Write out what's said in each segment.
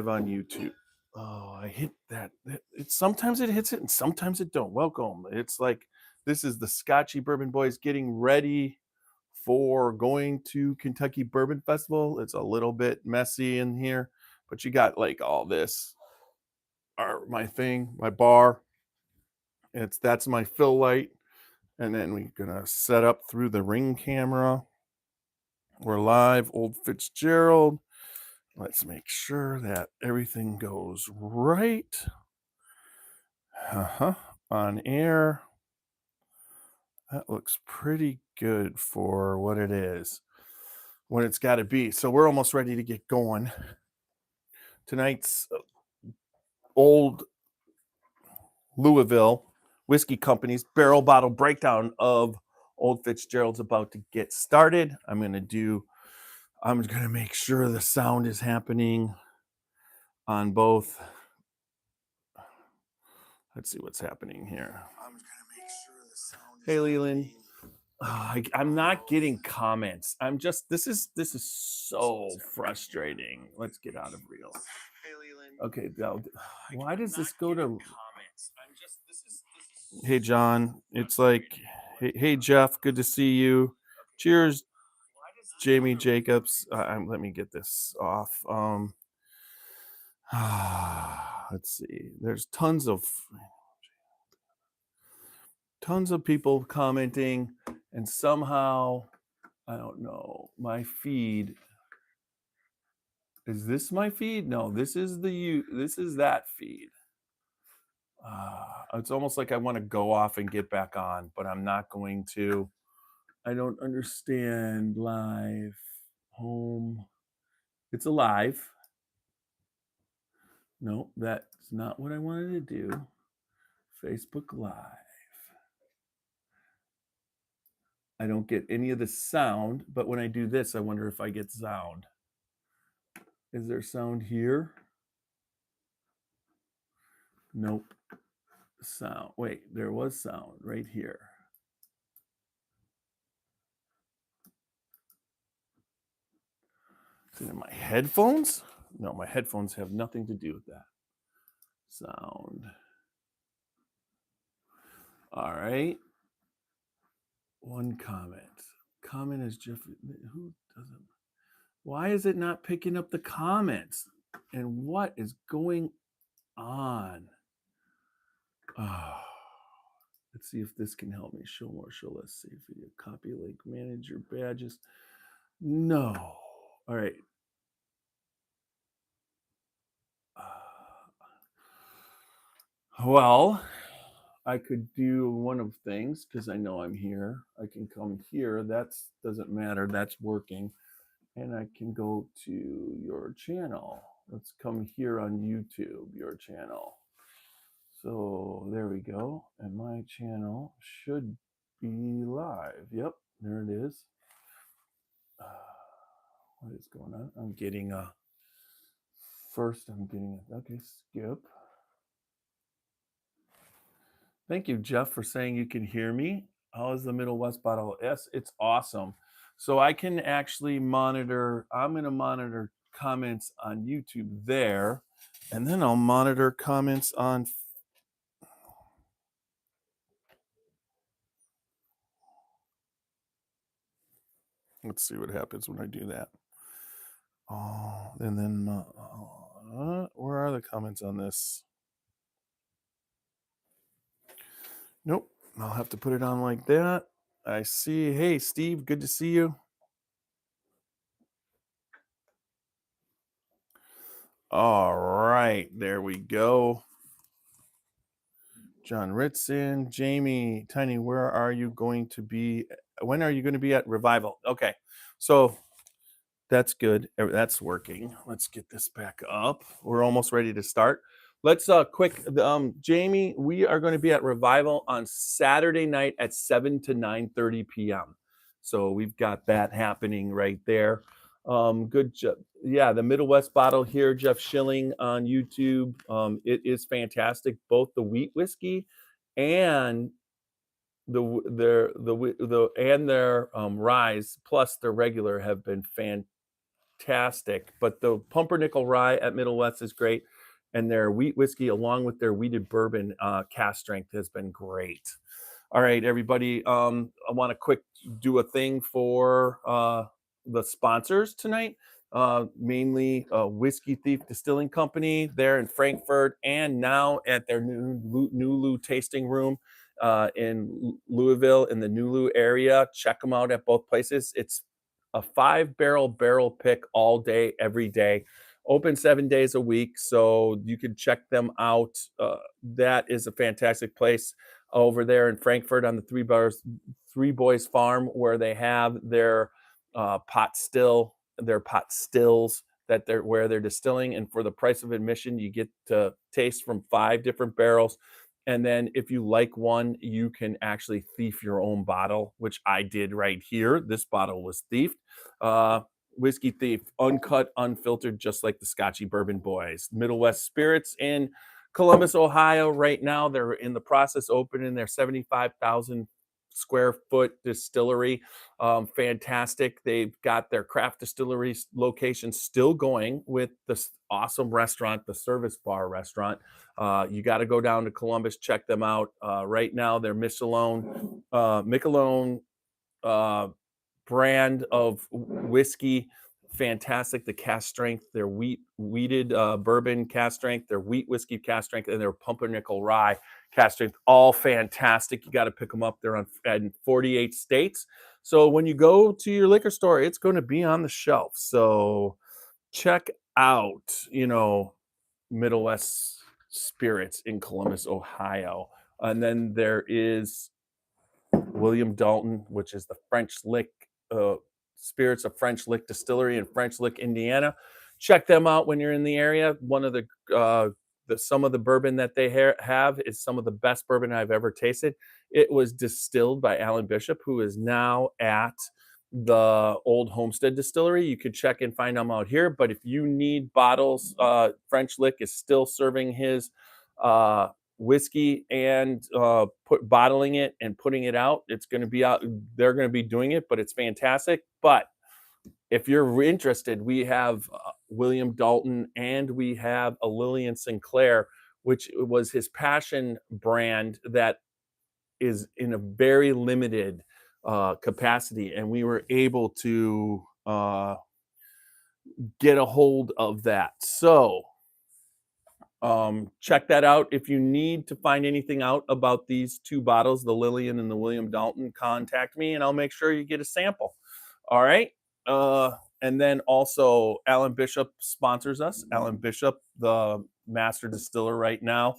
on YouTube. Oh, I hit that. Sometimes it hits it and sometimes it don't. Welcome. It's like this is the Scotchy Bourbon Boys getting ready for going to Kentucky Bourbon Festival. It's a little bit messy in here, but you got like all this. My thing, my bar. That's my fill light, and then we're gonna set up through the ring camera. We're live, Old Fitzgerald. Let's make sure that everything goes right. Uh-huh. On air. That looks pretty good for what it is, what it's got to be. So we're almost ready to get going. Tonight's Old Louisville Whiskey Company's barrel bottle breakdown of Old Fitzgerald's about to get started. I'm going to make sure the sound is happening on both. Let's see what's happening here. Hey, Leland. I'm not getting comments. This is so frustrating. Let's get out of real. Okay, why does this go to Hey John? It's like hey Jeff, good to see you. Cheers, Jamie Jacobs. Let me get this off. Let's see. There's tons of people commenting, and somehow I don't know, my feed. Is this my feed? No, this is that feed. It's almost like I want to go off and get back on, but I'm not going to. I don't understand. Live home. It's alive. No, that's not what I wanted to do. Facebook Live. I don't get any of the sound, but when I do this, I wonder if I get sound. Is there sound here? Nope. Sound. Wait, there was sound right here. Is it in my headphones? No, my headphones have nothing to do with that. Sound. All right. One comment. Comment is Jeff. Who doesn't? Why is it not picking up the comments? And what is going on? Oh, let's see if this can help me. Show more, show less. Save video. Copy link. Manage your badges. No. All right. Well, I could do one of things because I know I'm here. I can come here. That doesn't matter. That's working. And I can go to your channel. Let's come here on YouTube, your channel. So there we go. And my channel should be live. Yep, there it is. What is going on? I'm getting okay, skip. Thank you, Jeff, for saying you can hear me. How is the Middle West bottle? Yes, it's awesome. So I can actually monitor, I'm going to monitor comments on YouTube there, and then I'll monitor comments on. Let's see what happens when I do that. Oh, and then where are the comments on this? Nope. I'll have to put it on like that. I see. Hey, Steve, good to see you. All right, there we go. John Ritson, Jamie, Tiny, where are you going to be? When are you going to be at Revival? Okay, so that's good. That's working. Let's get this back up. We're almost ready to start. Let's Jamie, we are going to be at Revival on Saturday night at 7 to 9:30 p.m. So we've got that happening right there. Good job. Yeah, the Middle West bottle here, Jeff Schilling on YouTube. It is fantastic. Both the wheat whiskey and their rise plus their regular have been fantastic. fantastic. But the pumpernickel rye at Middle West is great, and their wheat whiskey, along with their wheated bourbon, cast strength, has been great. All right, everybody. I want to quick do a thing for the sponsors tonight. Mainly Whiskey Thief Distilling Company there in Frankfurt, and now at their Nulu tasting room in Louisville in the Nulu area. Check them out at both places. It's a 5 barrel pick all day, every day. Open 7 days a week, so you can check them out. That is a fantastic place over there in Frankfurt on the Three Boys Farm, where they have their pot stills that they're distilling, and for the price of admission, you get to taste from 5 different barrels. And then if you like one, you can actually thief your own bottle, which I did right here. This bottle was thiefed. Uh, Whiskey Thief, uncut, unfiltered, just like the Scotchy Bourbon Boys. Middle West Spirits in Columbus, Ohio. Right now, they're in the process opening their 75,000 square foot distillery. Fantastic. They've got their craft distillery location still going with this awesome restaurant, the Service Bar restaurant. You got to go down to Columbus, check them out. Right now, they're Michelin brand of whiskey. Fantastic. The cast strength, their wheated bourbon cast strength, their wheat whiskey cast strength, and their pumpernickel rye cast strength, all fantastic. You got to pick them up. They're in 48 states. So when you go to your liquor store, it's going to be on the shelf. So check out, Middle West Spirits in Columbus, Ohio. And then there is William Dalton, which is the French Lick Spirits of French Lick Distillery in French Lick, Indiana. Check them out when you're in the area. One of some of the bourbon that they have is some of the best bourbon I've ever tasted. It was distilled by Alan Bishop, who is now at the Old Homestead Distillery. You could check and find them out here. But if you need bottles, French Lick is still serving his whiskey and bottling it and putting it out. It's going to be out. They're going to be doing it, but it's fantastic. But if you're interested, we have William Dalton, and we have a Lillian Sinclair, which was his passion brand that is in a very limited capacity, and we were able to get a hold of that. So check that out. If you need to find anything out about these two bottles, the Lillian and the William Dalton, contact me and I'll make sure you get a sample. All right. And then also Alan Bishop sponsors us. Alan Bishop, the master distiller right now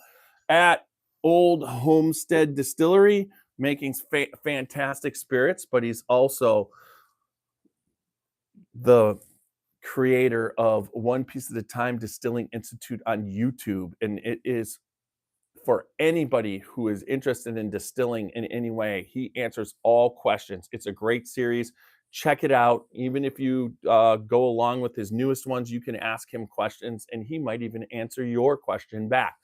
at Old Homestead Distillery, making fantastic spirits, but he's also the creator of One Piece at a Time Distilling Institute on YouTube. And it is for anybody who is interested in distilling in any way. He answers all questions. It's a great series. Check it out. Even if you go along with his newest ones, you can ask him questions and he might even answer your question back.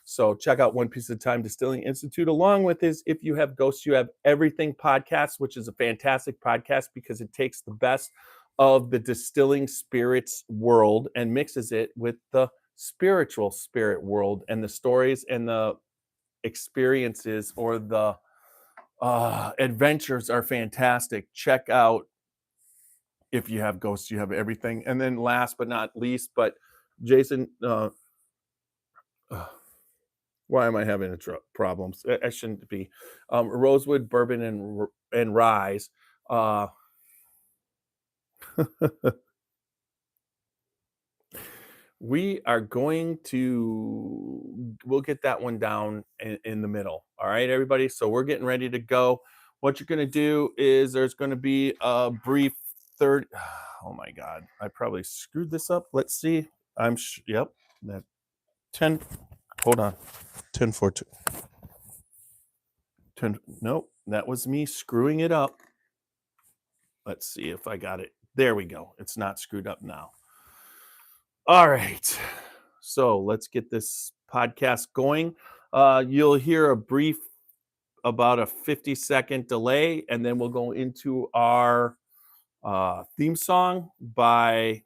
So check out One Piece at a Time Distilling Institute, along with his If You Have Ghosts, You Have Everything podcast, which is a fantastic podcast because it takes the best of the distilling spirits world and mixes it with the spiritual spirit world, and the stories and the experiences or the adventures are fantastic. Check out If You Have Ghosts, You Have Everything. And then last but not least, but Jason, why am I having problems? I shouldn't be. Rosewood Bourbon and Ryes. We'll get that one down in the middle. All right, everybody. So we're getting ready to go. What you're going to do is there's going to be a brief third. Oh my God, I probably screwed this up. Let's see. Yep. That 10. Hold on. 10-4-2. 10. Nope. That was me screwing it up. Let's see if I got it. There we go. It's not screwed up now. All right. So let's get this podcast going. You'll hear a brief, about a 50-second delay, and then we'll go into our theme song by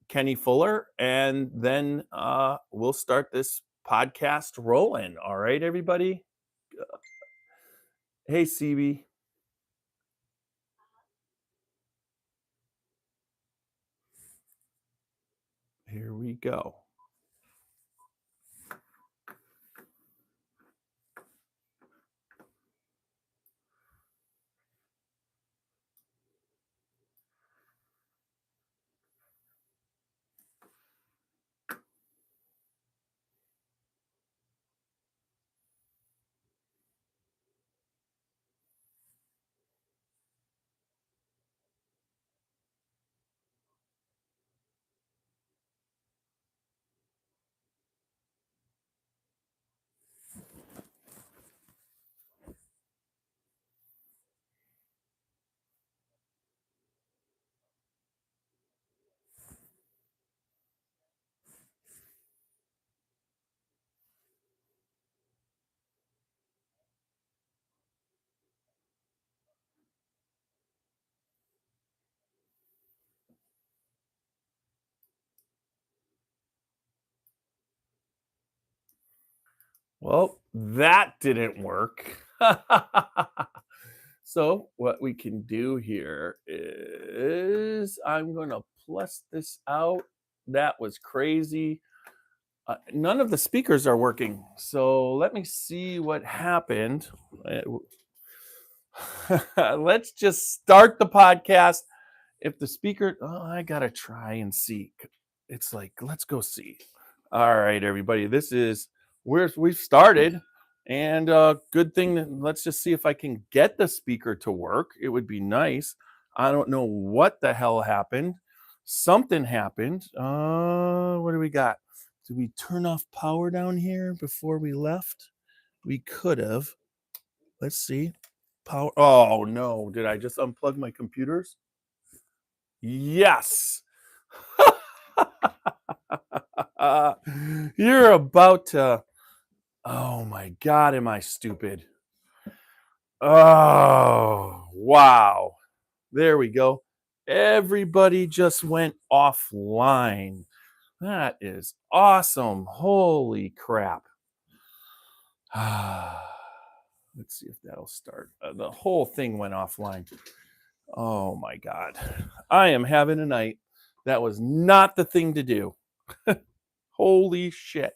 Kenny Fuller, and then we'll start this podcast rolling. All right, everybody. Hey, CB. Here we go. Well, that didn't work. So what we can do here is I'm going to plus this out. That was crazy. None of the speakers are working. So let me see what happened. Let's just start the podcast. If the speaker, I got to try and see. It's like, let's go see. All right, everybody. This is where we've started. And good thing that let's just see if I can get the speaker to work. It would be nice. I don't know what the hell happened. Something happened. What do we got? Did we turn off power down here before we left? We could have. Let's see. Power. Oh no. Did I just unplug my computers? Yes. You're about to. Oh my God, am I stupid? Oh, wow. There we go. Everybody just went offline. That is awesome. Holy crap. Let's see if that'll start. The whole thing went offline. Oh my God. I am having a night. That was not the thing to do. Holy shit.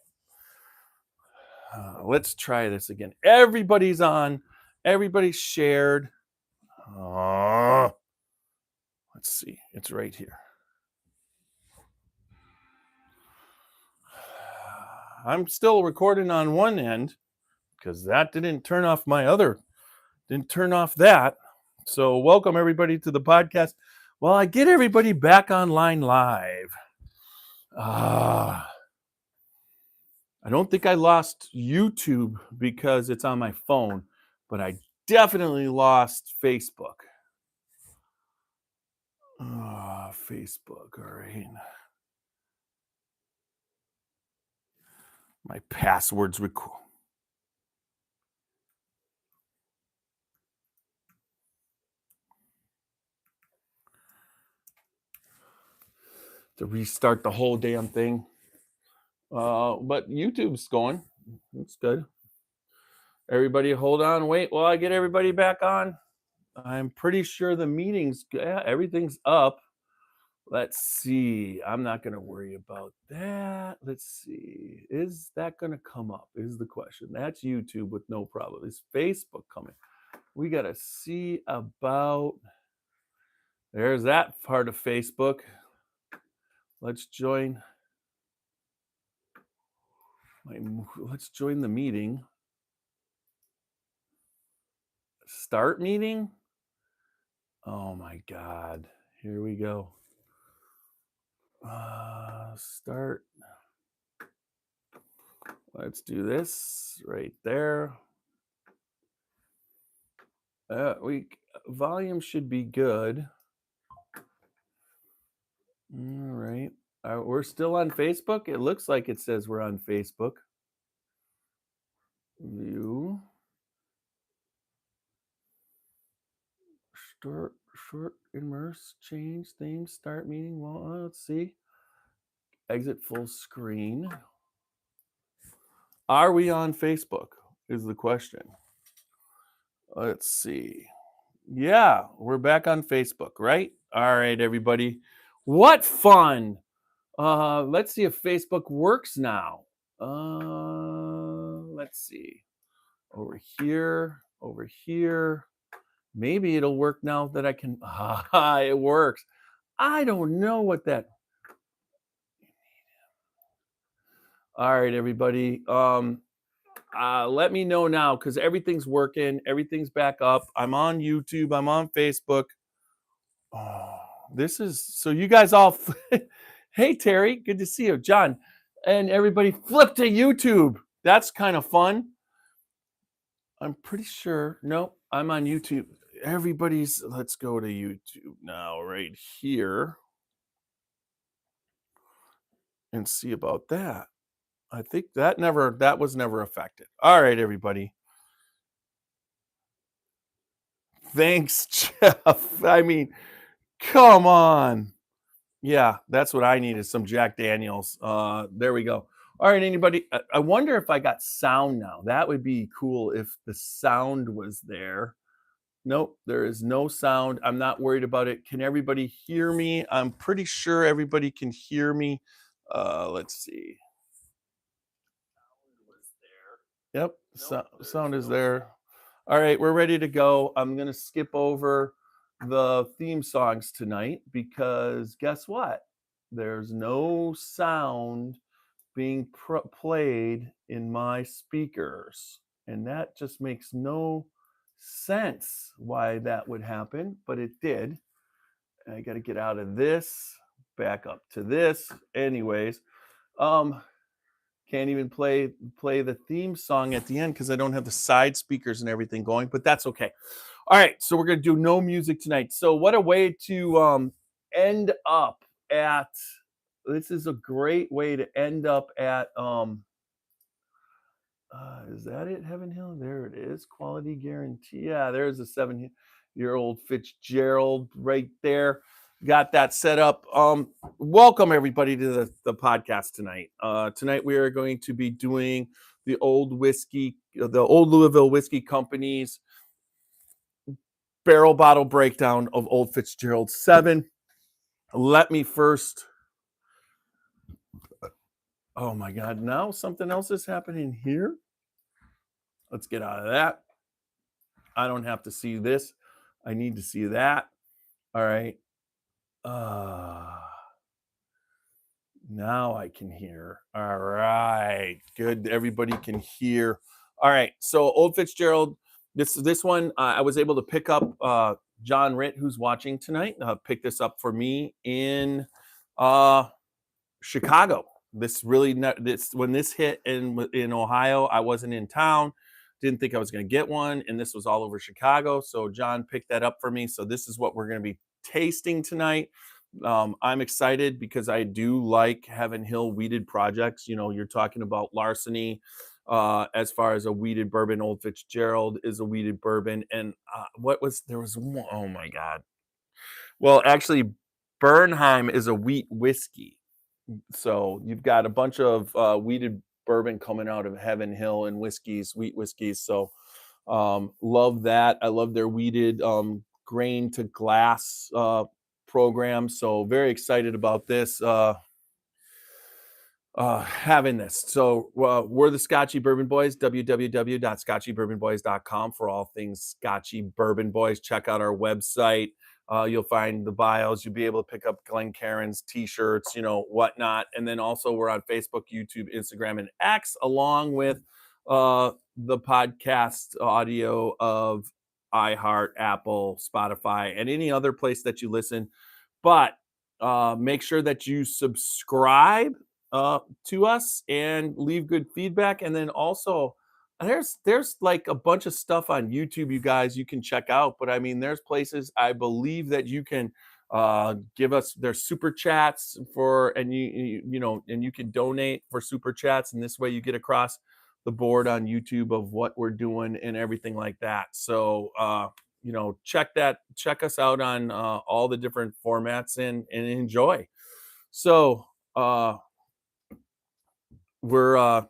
Let's try this again. Everybody's on. Everybody's shared. Let's see. It's right here. I'm still recording on one end because that didn't turn off didn't turn off that. So welcome everybody to the podcast. Well, I get everybody back online live. I don't think I lost YouTube because it's on my phone, but I definitely lost Facebook. Facebook, all right. My passwords record. To restart the whole damn thing. But YouTube's going. That's good. Everybody hold on, wait while I get everybody back on. I'm pretty sure the meeting's everything's up. Let's see. I'm not going to worry about that. Let's see. Is that going to come up? Is the question. That's YouTube with no problem. Is Facebook coming? We got to see about. There's that part of Facebook. Let's join. Let's join the meeting. Start meeting. Oh my God. Here we go. Start. Let's do this right there. Volume should be good. All right. We're still on Facebook. It looks like it says we're on Facebook. View. Short, immerse, change, theme, start meeting. Well, let's see. Exit full screen. Are we on Facebook is the question. Let's see. Yeah, we're back on Facebook, right? All right, everybody. What fun. Let's see if Facebook works now. Let's see. Over here. Maybe it'll work now that I can. It works. I don't know what that. All right, everybody. Let me know now because everything's working. Everything's back up. I'm on YouTube. I'm on Facebook. Oh, this is so you guys all. Hey, Terry. Good to see you. John and everybody flip to YouTube. That's kind of fun. I'm pretty sure. Nope, I'm on YouTube. Let's go to YouTube now, right here, and see about that. I think that was never affected. All right, everybody. Thanks, Jeff. I mean, come on. Yeah, that's what I need is some Jack Daniels. There we go. All right, anybody. I wonder if I got sound now. That would be cool if the sound was there. Nope, there is no sound. I'm not worried about it. Can everybody hear me? I'm pretty sure everybody can hear me. Let's see. Yep, sound is there. All right, we're ready to go. I'm going to skip over the theme songs tonight because guess what? There's no sound being played in my speakers. And that just makes no sense why that would happen, but it did. I got to get out of this, back up to this. Anyways, can't even play the theme song at the end because I don't have the side speakers and everything going, but that's okay. All right, so we're gonna do no music tonight. So what a way to end up at. This is a great way to end up at. Is that it, Heaven Hill? There it is. Quality guarantee. Yeah, there's a 7-year-old Fitzgerald right there. Got that set up. Welcome everybody to the podcast tonight. Tonight we are going to be doing the old Louisville Whiskey Company's barrel bottle breakdown of Old Fitzgerald 7. Let me first. Oh my God! Now something else is happening here. Let's get out of that. I don't have to see this. I need to see that. All right. Now I can hear. All right. Good. Everybody can hear. All right. So Old Fitzgerald, this one, I was able to pick up John Ritt, who's watching tonight, picked this up for me in Chicago. When this hit in Ohio, I wasn't in town. Didn't think I was going to get one, and this was all over Chicago. So John picked that up for me. So this is what we're going to be tasting tonight. I'm excited because I do like Heaven Hill weeded projects. You know, you're talking about larceny. As far as a weeded bourbon, Old Fitzgerald is a weeded bourbon. And oh my God. Well, actually, Bernheim is a wheat whiskey. So you've got a bunch of weeded bourbon coming out of Heaven Hill and wheat whiskeys. So love that. I love their weeded grain to glass program. So very excited about this. Having this. So we're the Scotchy Bourbon Boys, www.scotchybourbonboys.com for all things Scotchy Bourbon Boys. Check out our website. You'll find the bios. You'll be able to pick up Glencairn's t-shirts, whatnot. And then also we're on Facebook, YouTube, Instagram, and X, along with the podcast audio of iHeart, Apple, Spotify, and any other place that you listen. But make sure that you subscribe to us and leave good feedback. And then also there's like a bunch of stuff on YouTube, you guys, you can check out. But I mean, there's places I believe that you can give us their super chats and you can donate for super chats. And this way you get across the board on YouTube of what we're doing and everything like that. So, check us out on all the different formats and enjoy. So, we're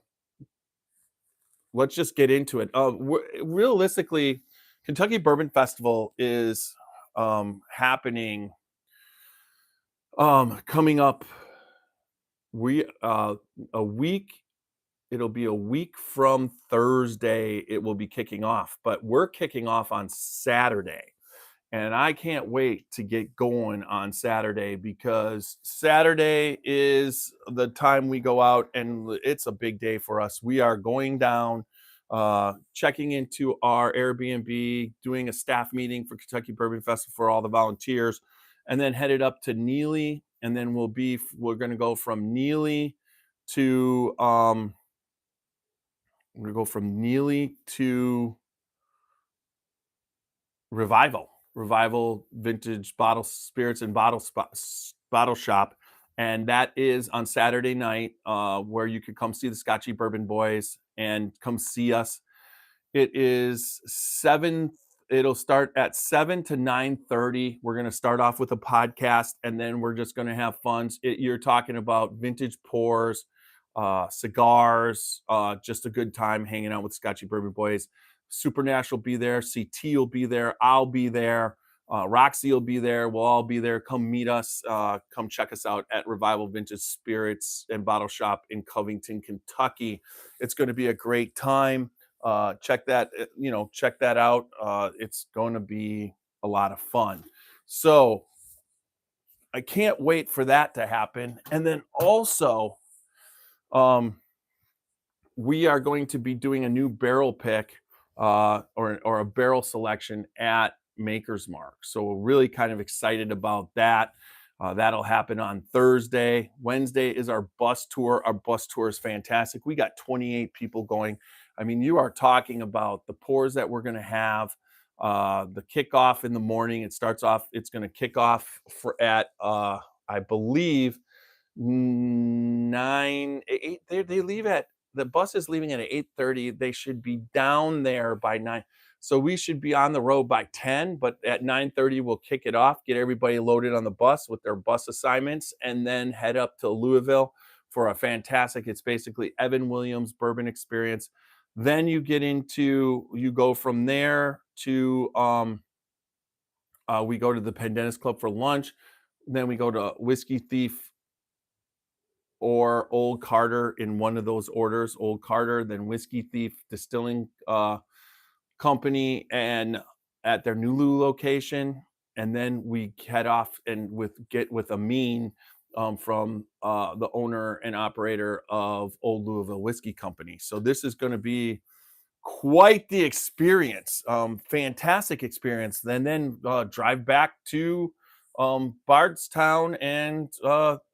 let's just get into it. Realistically, Kentucky Bourbon Festival is happening coming up. We a week It'll be a week from Thursday. It will be kicking off, but we're kicking off on Saturday. And I can't wait to get going on Saturday because Saturday is the time we go out and it's a big day for us. We are going down, checking into our Airbnb, doing a staff meeting for Kentucky Bourbon Festival for all the volunteers, and then headed up to Neely. And then we're going to go from Neely to, we're going to go from Neely to Revival Vintage Bottle Spirits and Bottle Shop, and that is on Saturday night, where you could come see the Scotchy Bourbon Boys and come see us. It is 7. It'll start at 7 to 9:30. We're going to start off with a podcast, and then we're just going to have fun. You're talking about vintage pours, cigars, just a good time hanging out with Scotchy Bourbon Boys. Supernatural will be there. CT will be there. I'll be there. Roxy will be there. We'll all be there. Come meet us. Come check us out at Revival Vintage Spirits and Bottle Shop in Covington, Kentucky. It's going to be a great time. Check that out. It's going to be a lot of fun. So I can't wait for that to happen. And then also, we are going to be doing a new barrel pick, or a barrel selection at Maker's Mark. So we're really kind of excited about that. That'll happen on Thursday. Wednesday is our bus tour. Our bus tour is fantastic. We got 28 people going. I mean, you are talking about the pours that we're going to have. The kickoff in the morning. It's going to kick off at, I believe, 8. They leave at the bus is leaving at 8:30. They should be down there by 9. So we should be on the road by 10, but at 9:30 we'll kick it off, get everybody loaded on the bus with their bus assignments, and then head up to Louisville for a fantastic, it's basically Evan Williams bourbon experience. Then you go from there to we go to the Pendennis Club for lunch. Then we go to Whiskey Thief or Old Carter in one of those orders. Old Carter, then Whiskey Thief Distilling Company, and at their Nulu location. And then we head off and get with Amin, from the owner and operator of Old Louisville Whiskey Company. So this is going to be quite the experience, fantastic experience. Then drive back to Bardstown, and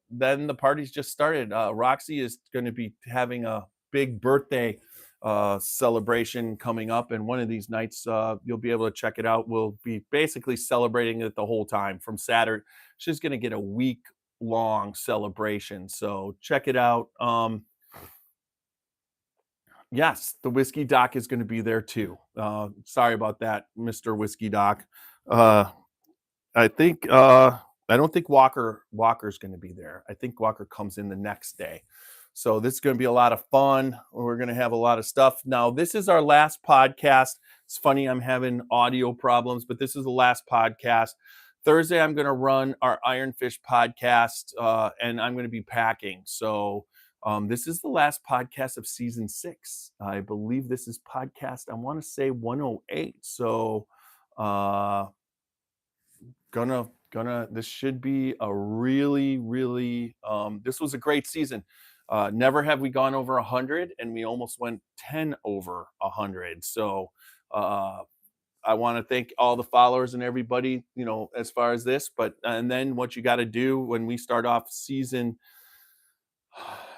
then the party's just started. Roxy is going to be having a big birthday celebration coming up, and one of these nights you'll be able to check it out. We'll be basically celebrating it the whole time from Saturday. She's going to get a week long celebration, so check it out. Yes, the Whiskey Doc is going to be there too. Sorry about that, Mr. Whiskey Doc. I think I don't think Walker's going to be there. I think Walker comes in the next day. So this is going to be a lot of fun. We're going to have a lot of stuff. Now, this is our last podcast. It's funny, I'm having audio problems, but this is the last podcast. Thursday, I'm going to run our Ironfish podcast, and I'm going to be packing. So this is the last podcast of season 6. I believe this is podcast, I want to say 108. So this should be a really, really, this was a great season. Never have we gone over 100, and we almost went 10 over 100. So I want to thank all the followers and everybody, as far as this. And then what you got to do when we start off season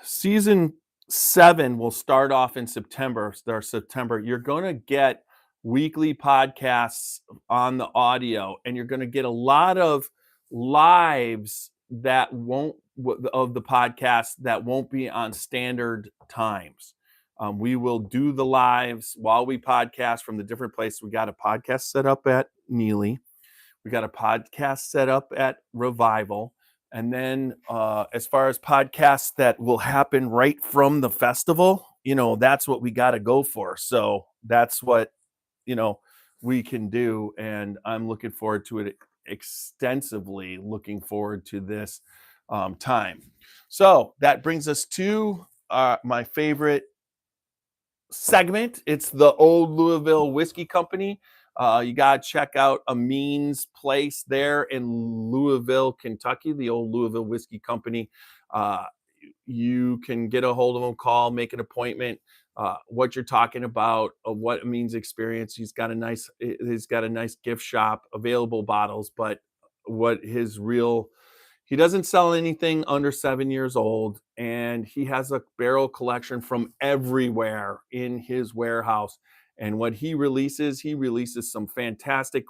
7 will start off in September. You're going to get weekly podcasts on the audio, and you're going to get a lot of lives of the podcast that won't be on standard times. We will do the lives while we podcast from the different places. We got a podcast set up at Neely. We got a podcast set up at Revival. And then as far as podcasts that will happen right from the festival, that's what we got to go for. So that's what, you know, we can do. And I'm looking forward to it extensively, looking forward to this time. So that brings us to my favorite segment. It's the Old Louisville Whiskey Company. You got to check out Amin's place there in Louisville, Kentucky, the Old Louisville Whiskey Company. Uh, you can get a hold of him, call, make an appointment. What you're talking about, what Amin's experience. He's got a nice gift shop, available bottles, but what his real he doesn't sell anything under 7 years old, and he has a barrel collection from everywhere in his warehouse. And what he releases some fantastic.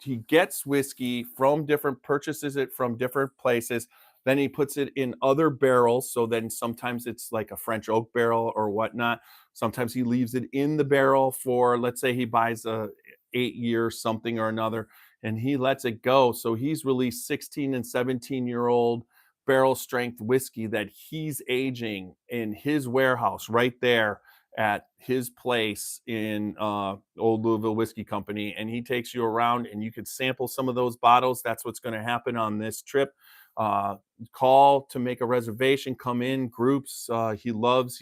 He gets whiskey from different purchases it from different places. Then he puts it in other barrels. So then sometimes it's like a French oak barrel or whatnot. Sometimes he leaves it in the barrel for, let's say he buys a 8 year something or another, and he lets it go. So he's released 16 and 17-year-old barrel strength whiskey that he's aging in his warehouse right there at his place in Old Louisville Whiskey Company. And he takes you around and you could sample some of those bottles. That's what's going to happen on this trip. Uh, Call to make a reservation, come in groups. He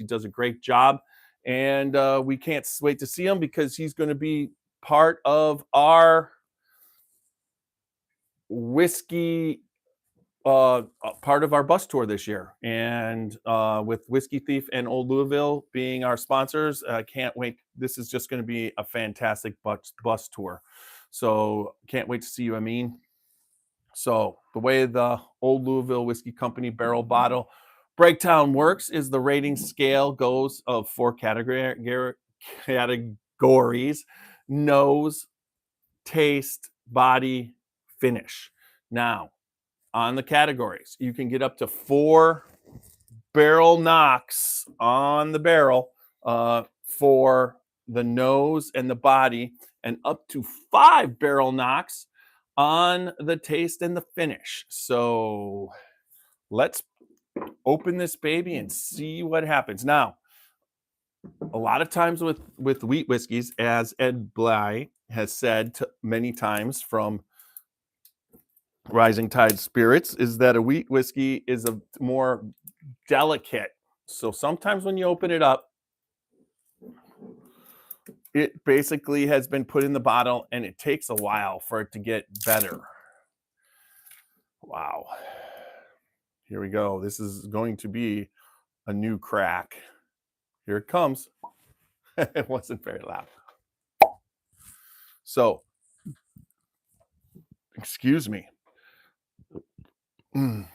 does a great job. And we can't wait to see him because he's going to be part of our whiskey part of our bus tour this year. And with Whiskey Thief and Old Louisville being our sponsors, I can't wait. This is just going to be a fantastic bus tour. So can't wait to see you, Amin. So the way the Old Louisville Whiskey Company barrel bottle breakdown works is the rating scale goes of 4 categories: nose, taste, body, finish. Now, on the categories, you can get up to 4 barrel knocks on the barrel for the nose and the body, and up to 5 barrel knocks on the taste and the finish. So let's open this baby and see what happens. Now, a lot of times with wheat whiskeys, as Ed Bly has said many times from Rising Tide Spirits, is that a wheat whiskey is a more delicate. So sometimes when you open it up, it basically has been put in the bottle and it takes a while for it to get better. Wow. Here we go. This is going to be a new crack. Here it comes. It wasn't very loud. So, excuse me. The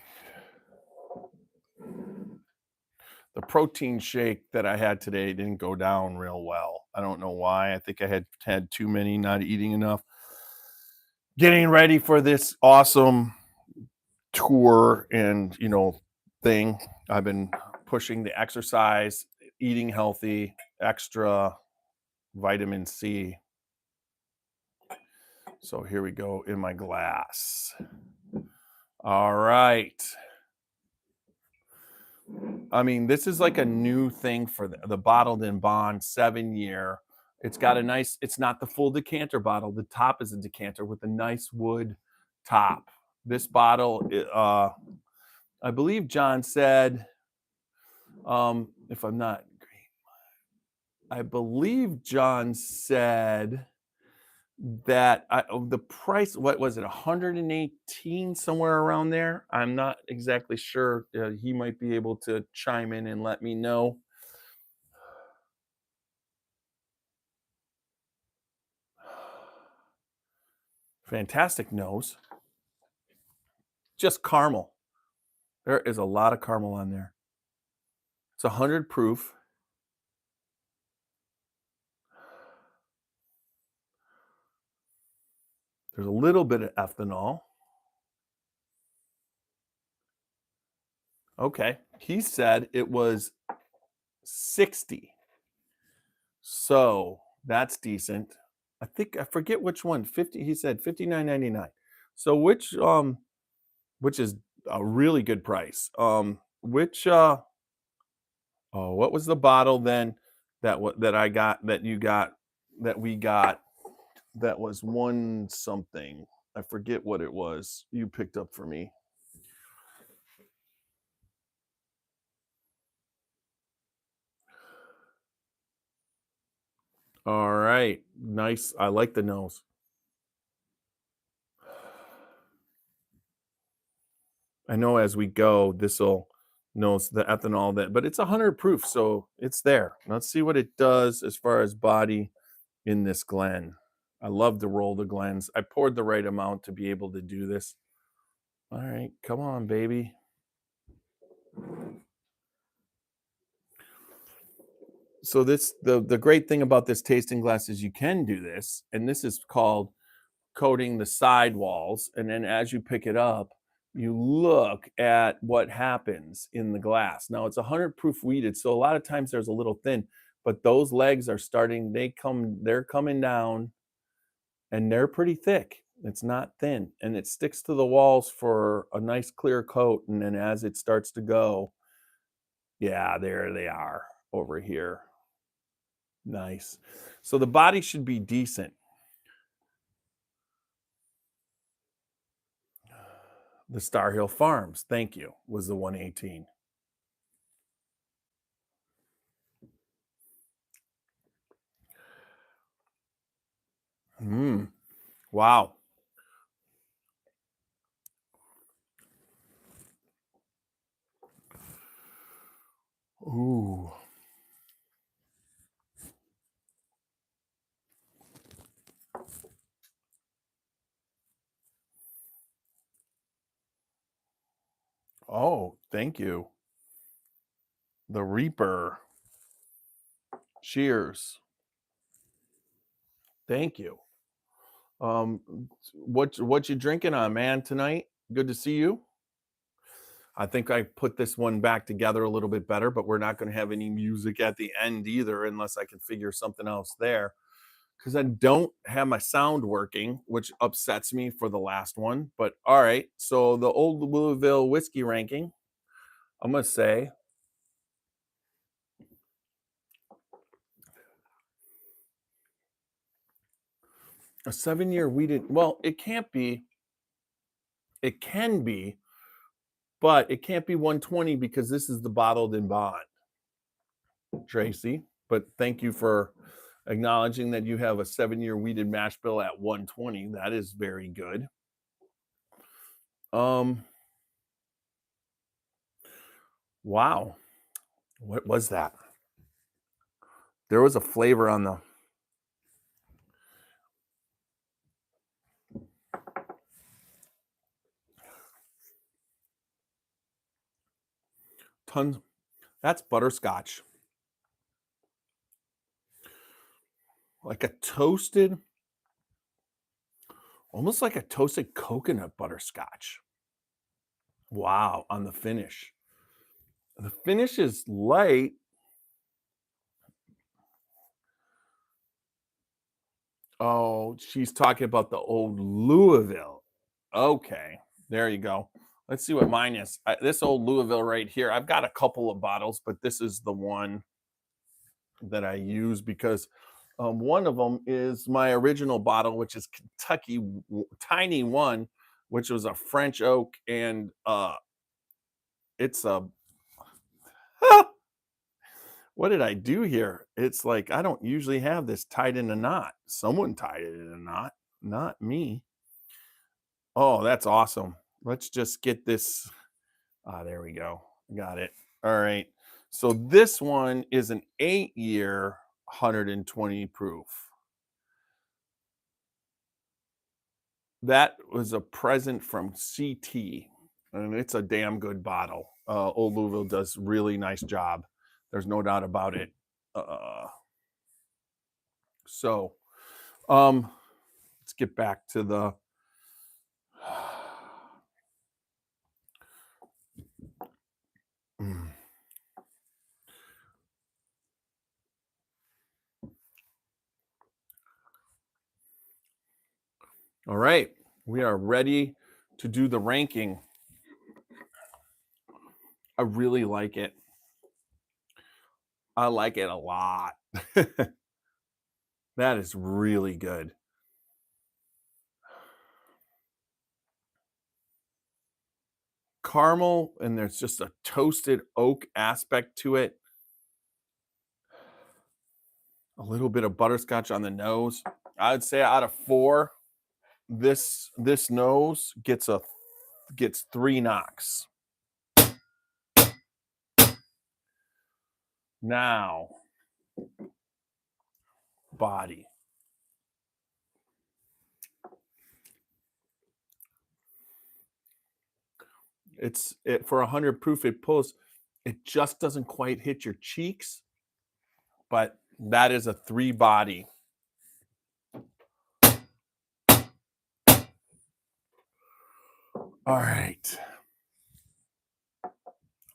protein shake that I had today didn't go down real well. I don't know why. I think I had too many, not eating enough. Getting ready for this awesome tour and, thing. I've been pushing the exercise, eating healthy, extra vitamin C. So here we go in my glass. All right. I mean, this is like a new thing for the bottled in bond 7-year. It's got a nice, it's not the full decanter bottle. The top is a decanter with a nice wood top. This bottle, I believe John said, if I'm not, I believe John said that the price, what was it, 118, somewhere around there? I'm not exactly sure. He might be able to chime in and let me know. Fantastic nose. Just caramel. There is a lot of caramel on there. It's 100 proof. There's a little bit of ethanol. Okay. He said it was 60. So that's decent. I forget which one. 50. He said $59.99. So which is a really good price. Which oh, what was the bottle then that I got that you got that we got that was one something? I forget what it was. You picked up for me. All right. Nice. I like the nose. I know as we go, this'll knows the ethanol that, but it's 100 proof, so it's there. Let's see what it does as far as body in this Glen. I love to roll the Glens. I poured the right amount to be able to do this. All right, come on, baby. So this the great thing about this tasting glass is you can do this, and this is called coating the side walls. And then as you pick it up, you look at what happens in the glass. Now it's 100 proof weeded, so a lot of times there's a little thin, but those legs are starting, they're coming down and they're pretty thick. It's not thin and it sticks to the walls for a nice clear coat. And then as it starts to go, yeah, there they are over here. Nice. So the body should be decent. The Star Hill Farms, thank you, was the 118. Mm, wow. Ooh. Oh, thank you. The Reaper. Cheers. Thank you. What you drinking on, man, tonight? Good to see you. I think I put this one back together a little bit better, but we're not going to have any music at the end either, unless I can figure something else there. Because I don't have my sound working, which upsets me for the last one. But all right, so the old Louisville whiskey ranking, I'm gonna say a 7 year weeded. Well, it can't be. It can be, but it can't be 120 because this is the bottled in bond, Tracy. But thank you for acknowledging that you have a 7 year weeded mash bill at 120. That is very good. Um, wow. What was that? There was a flavor on the tons. That's butterscotch. Like a toasted, almost like a toasted coconut butterscotch. Wow, on the finish. The finish is light. Oh, she's talking about the old Louisville. Okay, there you go. Let's see what mine is. This old Louisville right here. I've got a couple of bottles, but this is the one that I use because one of them is my original bottle, which is Kentucky Tiny One, which was a French oak, and it's a what did I do here? It's like I don't usually have this tied in a knot. Someone tied it in a knot, not me. Oh, that's awesome. Let's just get this. Ah, there we go. Got it. All right. So this one is an 8 year, 120 proof. That was a present from CT, and it's a damn good bottle. Old Louisville does really nice job. There's no doubt about it. Uh, so, um, let's get back to the. Mm. All right, we are ready to do the ranking. I really like it. I like it a lot. That is really good. Caramel, and there's just a toasted oak aspect to it. A little bit of butterscotch on the nose. I would say out of 4, this nose gets 3 knocks. Now, body. For 100 proof, it just doesn't quite hit your cheeks, but that is a 3 body. All right.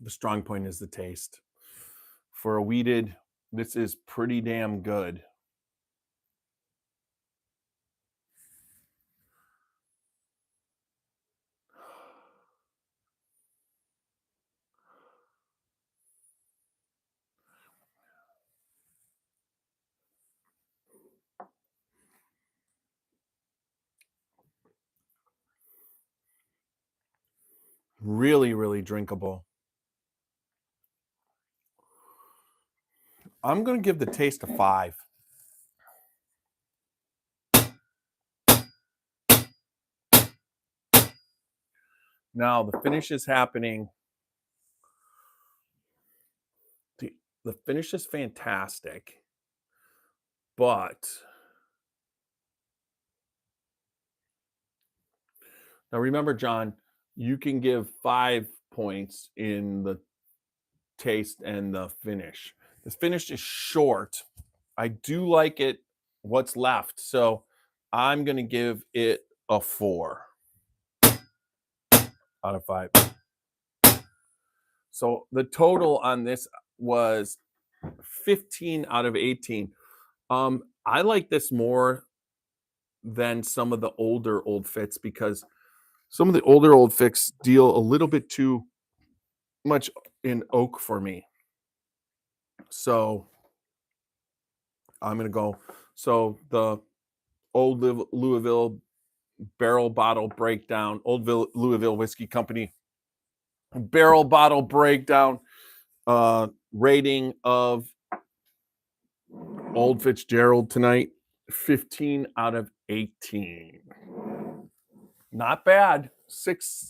The strong point is the taste. For a wheated, this is pretty damn good. Really, really drinkable. I'm going to give the taste a 5. Now, the finish is happening. The finish is fantastic, but now remember, John, you can give 5 points in the taste and the finish. The finish is short. I do like it, what's left. So I'm going to give it a 4 out of 5. So the total on this was 15 out of 18. I like this more than some of the older Old Fits because some of the older Old Fits deal a little bit too much in oak for me. So I'm going to go. So the Old Louisville barrel bottle breakdown, Old Louisville Whiskey Company barrel bottle breakdown rating of Old Fitzgerald tonight, 15 out of 18. Not bad.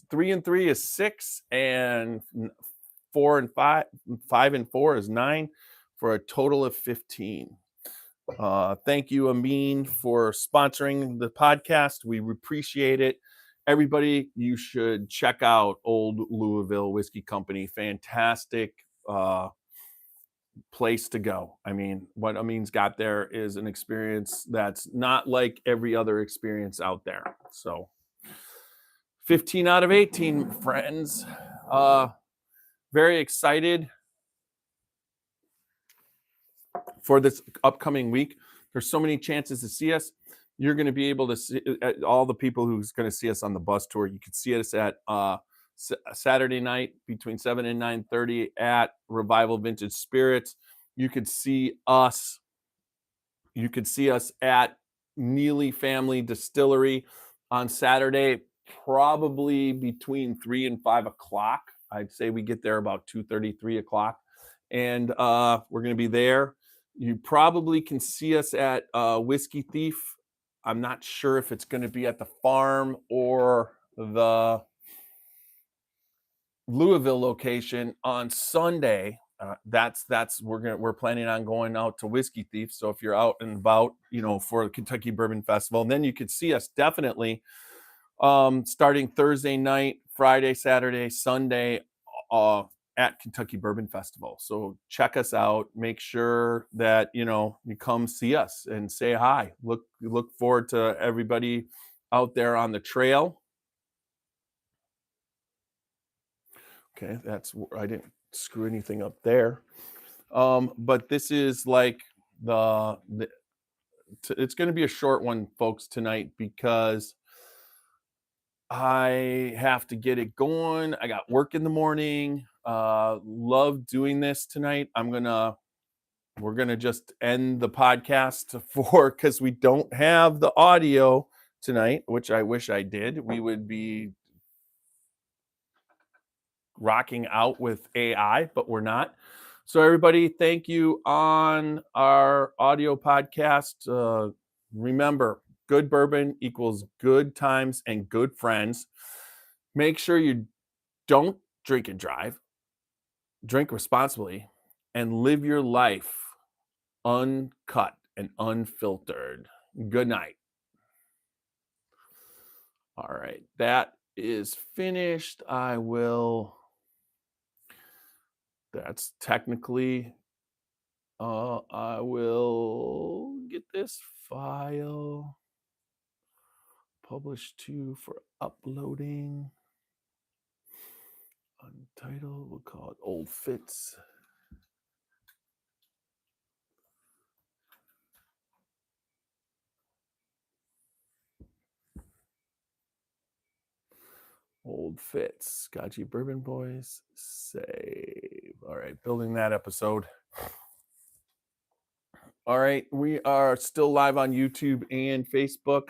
3 and 3 is 6, and 4 and 5, 5 and 4 is 9, for a total of 15. Thank you, Amin, for sponsoring the podcast. We appreciate it. Everybody, you should check out Old Louisville Whiskey Company. Fantastic place to go. I mean, what Amin's got there is an experience that's not like every other experience out there. So 15 out of 18, friends. Very excited for this upcoming week. There's so many chances to see us. You're going to be able to see all the people who's going to see us on the bus tour. You can see us at Saturday night between 7 and 9:30 at Revival Vintage Spirits. You could see us. You could see us at Neely Family Distillery on Saturday, probably between 3 and 5 o'clock. I'd say we get there about 2:30, 3 o'clock. And we're going to be there. You probably can see us at Whiskey Thief. I'm not sure if it's going to be at the farm or the Louisville location on Sunday. We're planning on going out to Whiskey Thief. So if you're out and about, for the Kentucky Bourbon Festival, and then you could see us definitely starting Thursday night, Friday, Saturday, Sunday at Kentucky Bourbon Festival. So check us out. Make sure that you come see us and say hi. Look forward to everybody out there on the trail. Okay, I didn't screw anything up there. But this is like it's going to be a short one, folks, tonight because I have to get it going. I got work in the morning. Love doing this tonight. We're gonna just end the podcast because we don't have the audio tonight, which I wish I did. We would be rocking out with AI, but we're not. So everybody, thank you on our audio podcast. Remember, good bourbon equals good times and good friends. Make sure you don't drink and drive. Drink responsibly and live your life uncut and unfiltered. Good night. All right, that is finished. That's technically, I will get this file published to for uploading. Untitled, we'll call it Old Fitz. Old Fitz, Scotchy Bourbon Boys, save. All right, building that episode. All right, we are still live on YouTube and Facebook.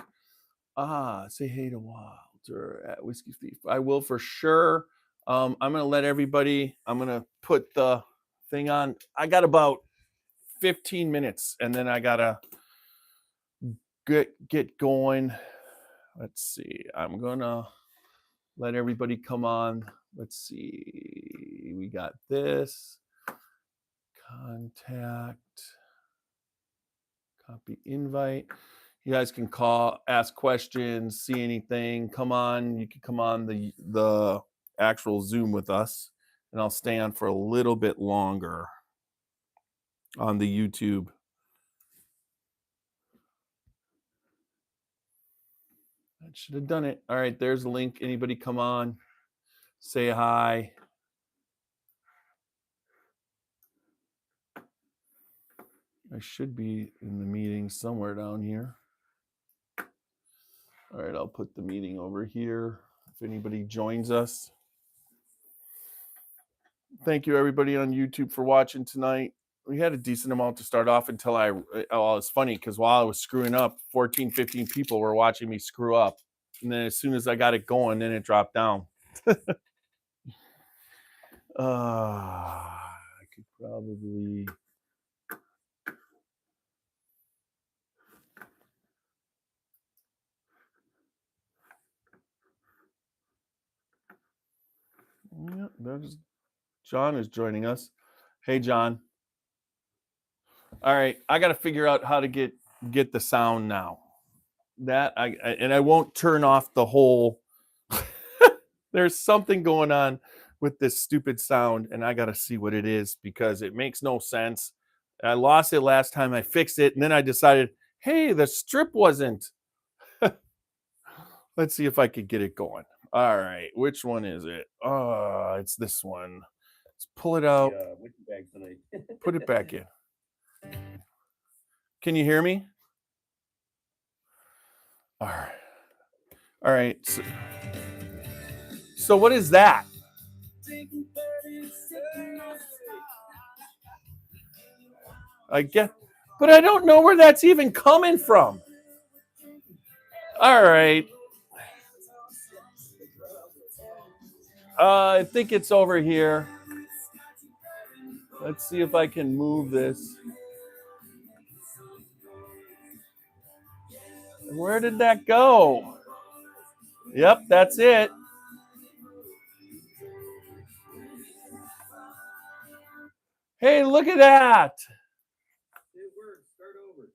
Say hey to Walter at Whiskey Thief. I will for sure. I'm gonna let everybody. I'm gonna put the thing on. I got about 15 minutes, and then I gotta get going. Let's see. I'm gonna let everybody come on. Let's see. We got this. Contact. Copy invite. You guys can call, ask questions, see anything. Come on. You can come on the actual Zoom with us, and I'll stay on for a little bit longer on the YouTube. That should have done it. All right, there's a link. Anybody come on, say hi. I should be in the meeting somewhere down here. All right, I'll put the meeting over here if anybody joins us. Thank you, everybody on YouTube, for watching tonight. We had a decent amount to start off until it's funny because while I was screwing up, 14, 15 people were watching me screw up. And then as soon as I got it going, then it dropped down. I could probably... Yeah, John is joining us. Hey, John. All right, I got to figure out how to get the sound now. I won't turn off the whole. There's something going on with this stupid sound, and I got to see what it is because it makes no sense. I lost it last time. I fixed it, and then I decided, hey, the strip wasn't. Let's see if I could get it going. All right, which one is it? It's this one. Let's pull it out. Put it back in. Can you hear me? All right. So what is that? I get, but I don't know where that's even coming from. All right. I think it's over here. Let's see if I can move this. Where did that go? Yep, that's it. Hey, look at that. It works. Start over.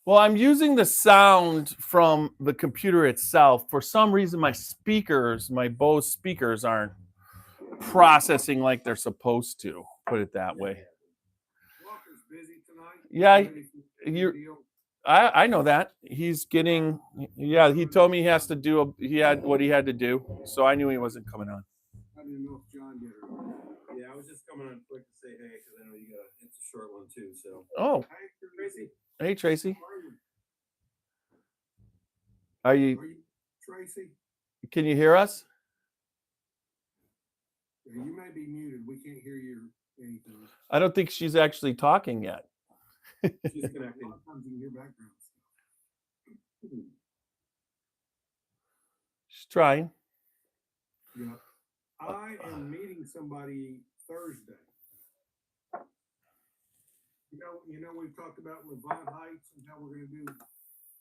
Well, I'm using the sound from the computer itself. For some reason, my Bose speakers aren't processing like they're supposed to. Put it that way. Walker's busy tonight. Yeah, I know that. He's getting, he told me he had what he had to do. So I knew he wasn't coming on. I didn't know if John did or not. Yeah, I was just coming on quick to say hey, because I know it's a short one too. So. Oh. Hi, Tracy. Hey, Tracy. Are you Tracy? Can you hear us? Yeah, you may be muted. We can't hear you anything. I don't think she's actually talking yet. She's connecting. A lot of times you can hear background stuff. She's trying. Yeah. I am meeting somebody Thursday. You know, we've talked about Levant Heights and how we're going to do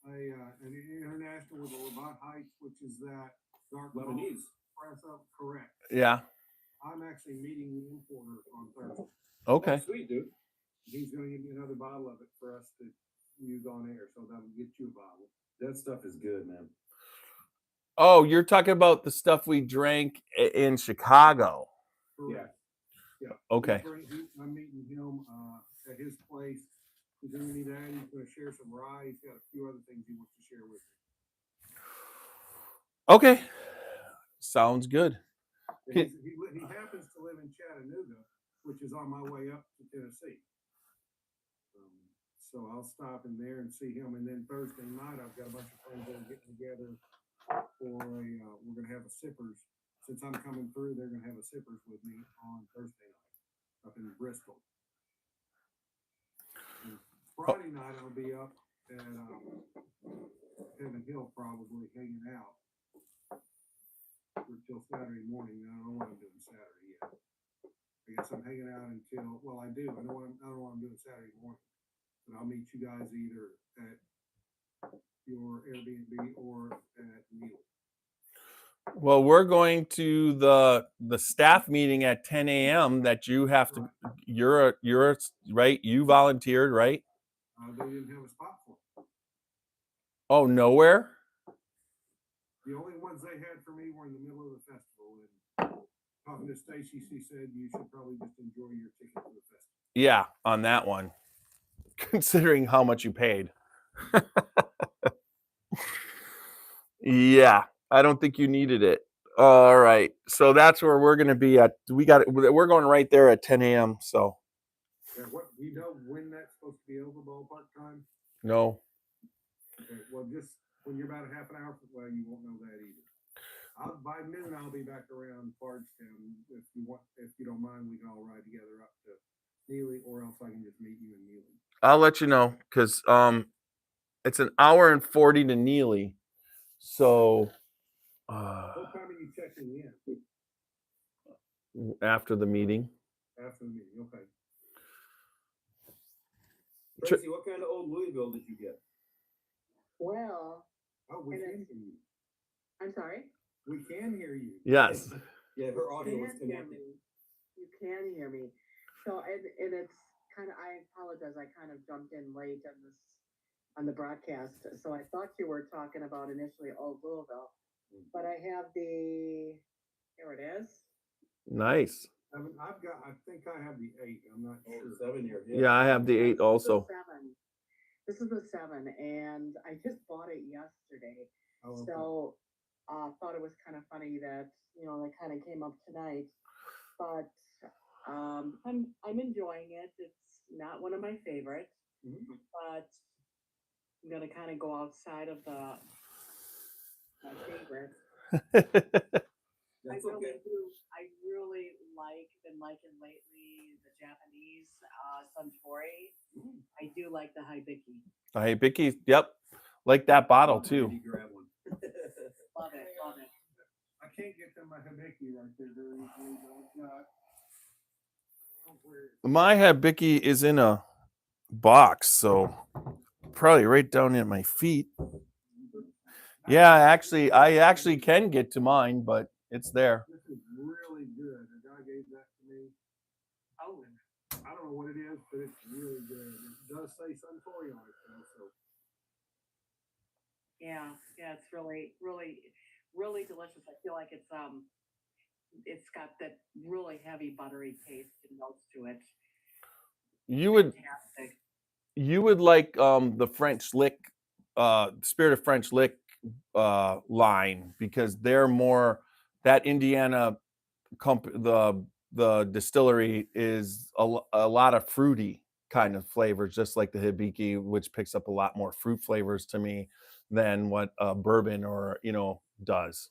an international with the Levant Heights, which is that dark Lebanese espresso. Correct. Yeah. I'm actually meeting the importer on Thursday. Okay. Oh, sweet, dude. He's going to give me another bottle of it for us to use on air, so that'll get you a bottle. That stuff is good, man. Oh, you're talking about the stuff we drank in Chicago. Correct. Yeah. Okay. I'm meeting him at his place. He's going to need that. He's going to share some rye. He's got a few other things he wants to share with me. Okay. Sounds good. He happens to live in Chattanooga, which is on my way up to Tennessee. So I'll stop in there and see him. And then Thursday night, I've got a bunch of friends that are getting together for we're going to have a sippers. Since I'm coming through, they're going to have a sippers with me on Thursday night up in Bristol. And Friday night, I'll be up at Heaven Hill probably hanging out until Saturday morning. I don't know what I'm doing Saturday yet. I guess I'm hanging out until, well, I do. I don't know what I'm doing Saturday morning. But I'll meet you guys either at your Airbnb or at Neil. Well, we're going to the staff meeting at 10 a.m. that you have to. You're right. You volunteered, right? They didn't have a spot for it. Oh, nowhere. The only ones they had for me were in the middle of the festival. And talking to Stacy, she said you should probably just enjoy your ticket to the festival. Yeah, on that one. Considering how much you paid. Yeah, I don't think you needed it. All right, so that's where we're going to be at. We're going right there at 10 a.m. So. Yeah, what do you know when that's supposed to be over ballpark time? No. Okay, well, just when you're about a half an hour, well, you won't know that either. By noon, I'll be back around Bardstown. If you don't mind, we can all ride together up to Neely, or else I can just meet you in Neely. I'll let you know because it's an hour and 40 to Neely. So what time are you checking in? After the meeting. After the meeting, okay. Tracy, what kind of old Louisville did you get? Well, we can hear you. I'm sorry? We can hear you. Yes. Yeah, her audio was connected. You can hear me. So, and it's kind of, I apologize, I kind of jumped in late on the broadcast. So I thought you were talking about initially Old Louisville, but I have here it is. Nice. I think I have the 8. I'm not sure. 7 here. Yeah, I have the 8 also. This is the 7, and I just bought it yesterday. Oh, okay. So thought it was kind of funny that that kind of came up tonight, but I'm enjoying it. It's not one of my favorites, but I'm gonna kind of go outside of my favorite. I really been liking lately the Japanese Suntory. I do like the Hibiki. The Hibiki, yep. Like that bottle too. Grab one. Love it. I can't get them a Hibiki right there very easily, but My Hibiki is in a box, so probably right down at my feet. Yeah, I actually can get to mine, but it's there. This is really good. The guy gave that to me. Oh, I don't know what it is, but it's really good. It does say Suntory on it, though. So. Yeah, it's really, really, really delicious. I feel like it's got that really heavy buttery taste and notes to it. Fantastic. You would like the French Lick, Spirit of French Lick line, because they're more that Indiana the distillery is a lot of fruity kind of flavors, just like the Hibiki, which picks up a lot more fruit flavors to me than what bourbon or does.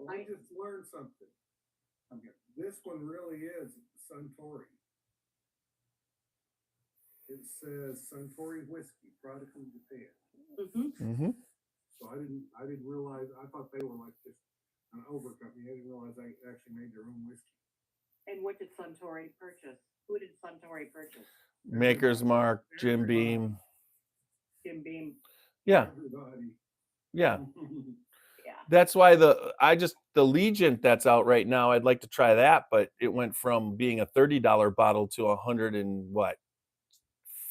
I just learned something. Okay. This one really is Suntory. It says Suntory whiskey, product from Japan. Mm-hmm. So I didn't realize. I thought they were like just an over company. I didn't realize they actually made their own whiskey. And what did Suntory purchase? Who did Suntory purchase? Maker's Mark, Jim Beam. Jim Beam. Yeah, Everybody. yeah. Yeah. That's why the Legent that's out right now, I'd like to try that, but it went from being a $30 bottle to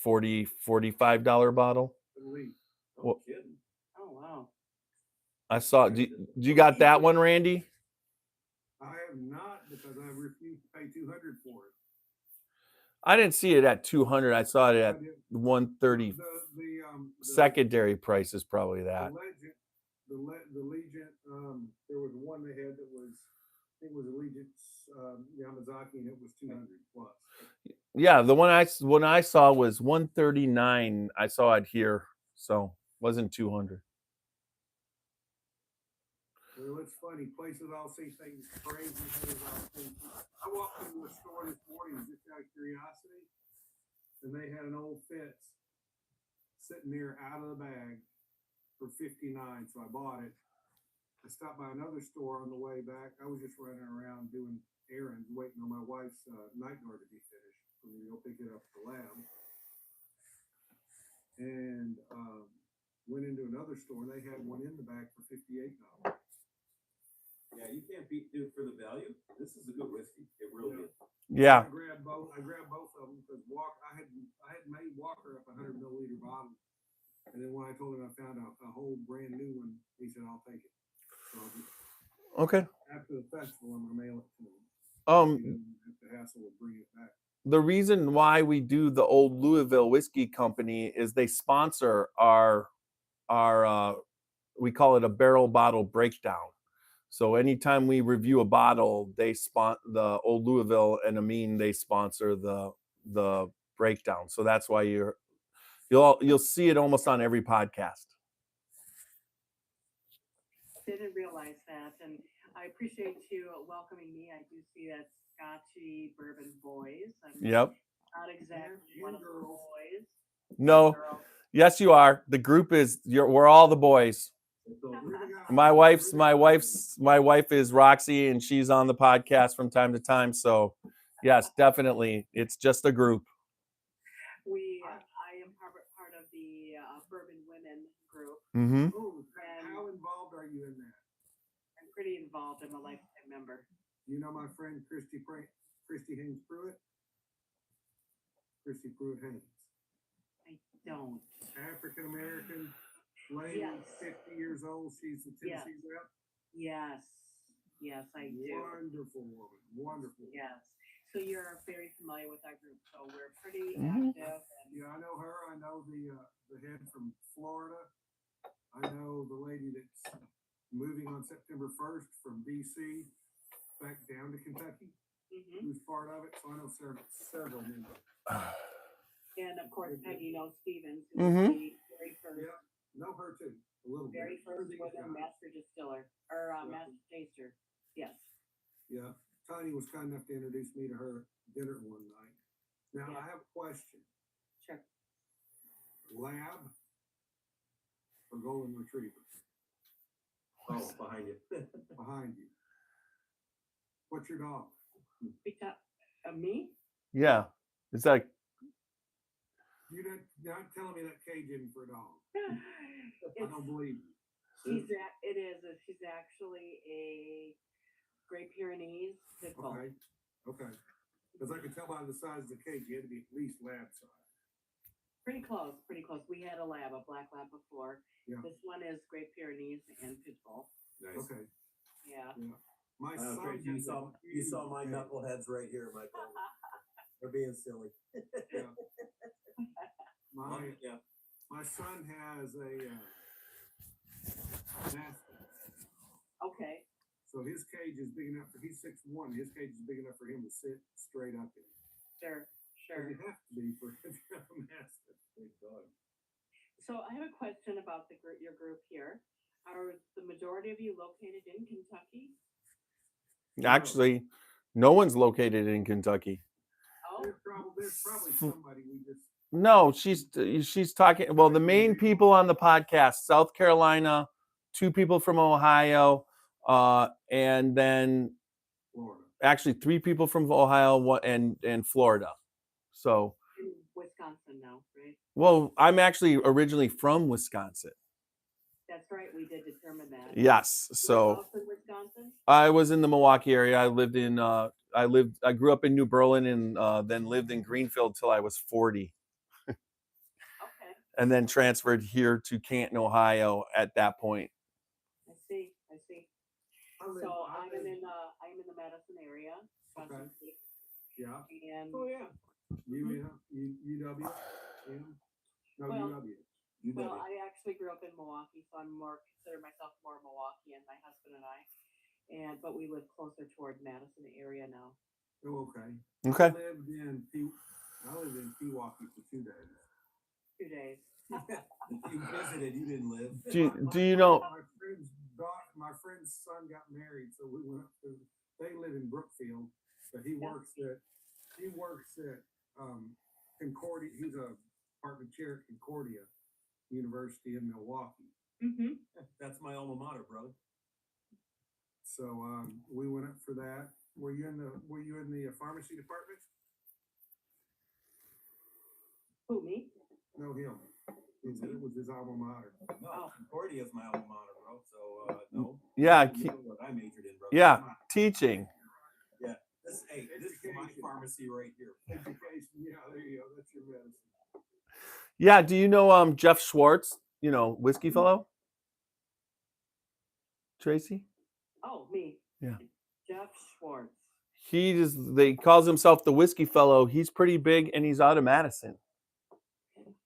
$45 bottle. Elite. No Well- kidding. Oh wow. I saw. Do you got that one, Randy? I have not because I refused to pay $200 for it. I didn't see it at 200. I saw it I at did. 130. The Secondary price is probably that. The Legent, there was one they had that was, I think it was a Legent Yamazaki, and it was 200 plus. Yeah, the one I saw was 139. I saw it here, so wasn't 200. Well, it's funny. Places I'll see things crazy. Things I'll see. I walked into a store this morning just out of curiosity, and they had an Old Fitz sitting there out of the bag for $59. So I bought it. I stopped by another store on the way back. I was just running around doing errands, waiting on my wife's night guard to be finished for me to go pick it up at the lab. And went into another store, and they had one in the bag for $58. Yeah, you can't beat dude for the value. This is a good whiskey. It really is. Yeah. I grabbed both of them because I had made Walker up a 100 milliliter bottle, and then when I told him I found a whole brand new one, he said I'll take it. So Okay. after the festival, I'm gonna mail it to him. He doesn't have to hassle to bring it back. The reason why we do the Old Louisville Whiskey Company is they sponsor our we call it a barrel bottle breakdown. So anytime we review a bottle, they the Old Louisville and Amin, they sponsor the breakdown. So that's why you'll see it almost on every podcast. Didn't realize that, and I appreciate you welcoming me. I do see that Scotchy Bourbon Boys. I'm Yep. not exactly one of the boys. No. Girl. Yes, you are. The group is we're all the boys. My wife is Roxy, and she's on the podcast from time to time. So yes, definitely. It's just a group. I am part of the Bourbon Women group. Mm-hmm. Oh, how involved are you in that? I'm pretty involved. I'm a lifetime member. You know my friend Christy Haynes Pruitt? Christy Pruitt Haynes. I don't. African American lady, Yes. 50 years old. She's the Tennessee rep. Yes, I do. Wonderful woman. Wonderful. Yes. So you're very familiar with our group. So we're pretty Mhm. active. Yeah, I know her. I know the head from Florida. I know the lady that's moving on September 1st from DC back down to Kentucky, who's part of it. So I know several members. And of course, Peggy knows Stevens, who's Mhm. the very first, Yeah, know her too. A little very bit. first woman master distiller or master taster. Yes. Yeah, Tiny was kind enough to introduce me to her at dinner one night. Now Yeah. I have a question. Sure. Lab or golden retriever? Oh, behind you. Behind you. What's your dog? Me? Yeah. It's like You're not telling me that cage isn't for a dog. I don't believe you. She's actually a Great Pyrenees pit bull. Okay. Because I could tell by the size of the cage, you had to be at least lab size. Pretty close. We had a black lab before. Yeah. This one is Great Pyrenees and pit bull. Nice. Okay. Yeah. My Tracy, son you has saw my cage. knuckleheads right here, Michael. They're being silly. Yeah. Yeah. My son has a mastiff. Okay. So his cage is big enough he's 6'1". His cage is big enough for him to sit straight up in. Sure. You have to be for if you have a mastiff. Big dog. So I have a question about your group here. Are the majority of you located in Kentucky? actually No one's located in Kentucky. Oh, There's probably somebody we just. No, she's talking. Well, the main people on the podcast: South Carolina, 2 people from Ohio, and then Florida. actually 3 people from Ohio and Florida. So, in Wisconsin now, right? well, I'm actually originally from Wisconsin. That's right. We did determine that. Yes. So Whereabouts in Wisconsin? I was in the Milwaukee area. I grew up in New Berlin and then lived in Greenfield till I was 40, Okay. and then transferred here to Canton, Ohio at that point. I see. I live- So I I'm live- in the Madison area, Wisconsin State, Yeah. and Oh, yeah. UW. Yeah. No, Well, UW. well, I actually grew up in Milwaukee, so I'm consider myself more Milwaukee, and my husband and I, but we live closer toward Madison area now. Oh, okay. Okay. I lived in Pewaukee for 2 days. 2 days. You visited, you didn't live. Do you know? My friend's son got married, so we went up to. They live in Brookfield, but he Yeah. works at Concordia. He's a department chair at Concordia University in Milwaukee. Mm-hmm. That's my alma mater, brother. So we went up for that. Were you in the pharmacy department? Who, me? No, him. It was his alma mater. No, Oh. Concordia is my alma mater, bro. So no. Yeah, You know what I majored in, brother. yeah, teaching. This is my Education. pharmacy right here. Education. Yeah, there you go. That's your medicine. Yeah, do you know Jeff Schwartz? You know, whiskey fellow. Tracy. Oh, me. Yeah. Jeff Schwartz. They calls himself the whiskey fellow. He's pretty big and he's out of Madison.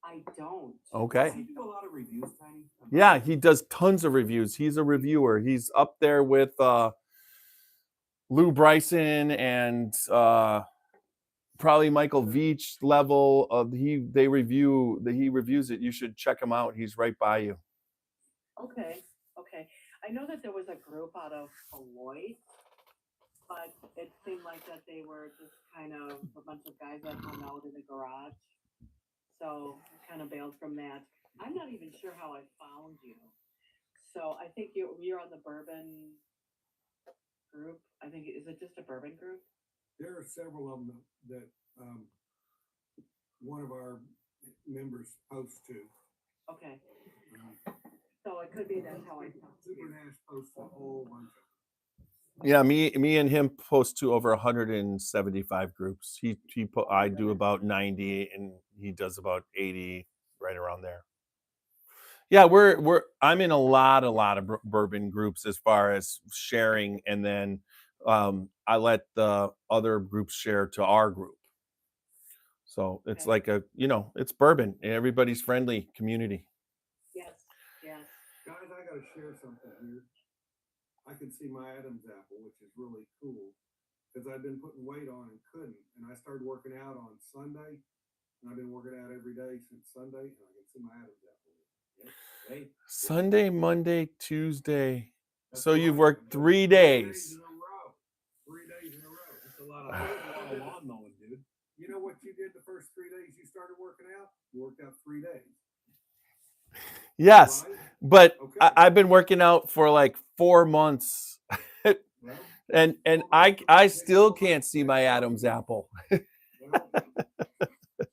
I don't. Okay. Does he do a lot of reviews, Tiny? Yeah, he does tons of reviews. He's a reviewer. He's up there with Lou Bryson and probably Michael Veach level of he reviews it. You should check him out. He's right by you. Okay. I know that there was a group out of Beloit, but it seemed like that they were just kind of a bunch of guys that hung out in the garage. So I kind of bailed from that. I'm not even sure how I found you. So I think you're on the bourbon group. I think is it just a bourbon group? There are several of them that one of our members posts to. Okay. So it could be that's how I found Super you. Nash posts a whole bunch of. Yeah, me and him post to over 175 groups. I do about 90 and he does about 80, right around there. Yeah, I'm in a lot of bourbon groups as far as sharing, and then I let the other groups share to our group. So it's Okay. like it's bourbon. Everybody's friendly community. Yes. Guys, I gotta share something here. I can see my Adam's apple, which is really cool, because I've been putting weight on and couldn't, and I started working out on Sunday, and I've been working out every day since Sunday, and I can see my Adam's apple. Hey, Sunday, Monday, Tuesday. that's So a you've lot. worked 3 days. 3 days in a row. That's a lot of lawn mowing, dude. You know what you did the first 3 days you started working out? You worked out 3 days. Yes, Right? but Okay. I've been working out for like 4 months, Well, and I still can't see my Adam's apple. well, That's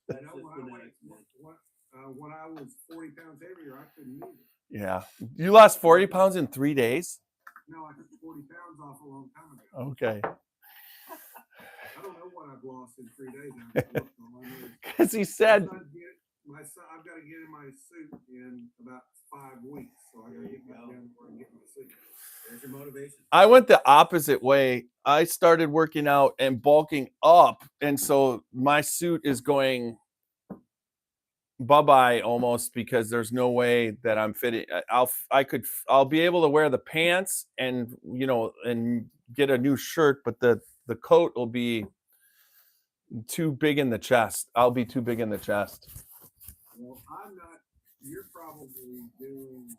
you know, just genetics, man. when I was 40 pounds heavier, I couldn't eat it. Yeah, you lost 40 pounds in 3 days. No, I took 40 pounds off a long time ago. Okay, I don't know what I've lost in 3 days. I haven't looked on my notes. because he said, I've got to get in my suit in about 5 weeks, so I got to get back down before I get in my suit. There's your motivation. I went the opposite way. I started working out and bulking up, and so my suit is going bye-bye almost, because there's no way that I'm fitting. I'll be able to wear the pants and and get a new shirt, but the coat will be too big in the chest. I'll be too big in the chest. Well, I'm not. You're probably doing